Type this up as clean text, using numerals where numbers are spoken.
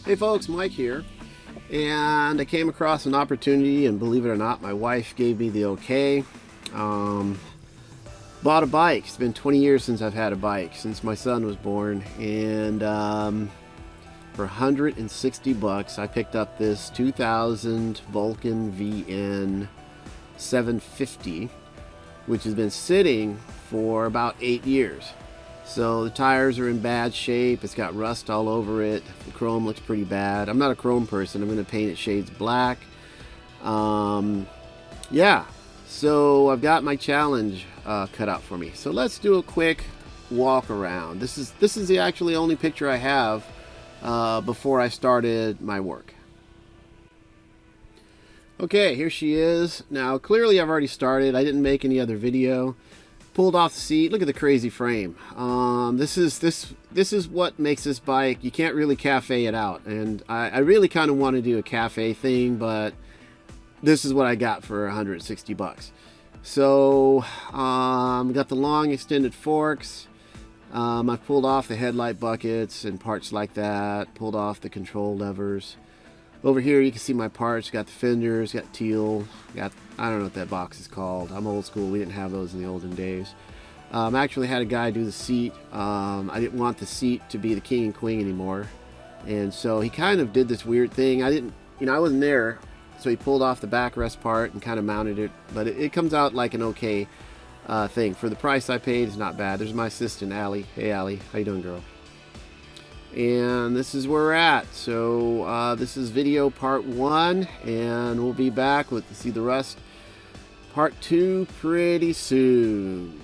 Hey folks, Mike here, and I came across an opportunity, and believe it or not, my wife gave me the okay. Um, Bought a bike. It's been 20 years since I've had a bike, since my son was born, and for 160 bucks I picked up this 2000 Vulcan VN 750, which has been sitting for about 8 years. So the tires are in bad shape. It's got rust all over it. The chrome looks pretty bad. I'm not a chrome person. I'm going to paint it shades black. Yeah, so I've got my challenge cut out for me. So let's do a quick walk around. This is the actually only picture I have before I started my work. Okay, here she is. Now clearly I've already started. I didn't make any other video. Pulled off the seat. Look at the crazy frame. This is what makes this bike. You can't really cafe it out, and I really kind of want to do a cafe thing, but this is what I got for 160 bucks. So got the long extended forks. I've pulled off the headlight buckets and parts like that. Pulled off the control levers. Over here you can see my parts. Got the fenders, got teal, got, I don't know what that box is called. I'm old school. We didn't have those in the olden days. Actually had a guy do the seat. I didn't want the seat to be the king and queen anymore. And so he kind of did this weird thing. I wasn't there. So he pulled off the backrest part and kind of mounted it. But it comes out like an okay thing. For the price I paid, it's not bad. There's my assistant, Allie. Hey, Allie. How you doing, girl? And this is where we're at. So this is video part 1, and we'll be back with see the rest part 2 pretty soon.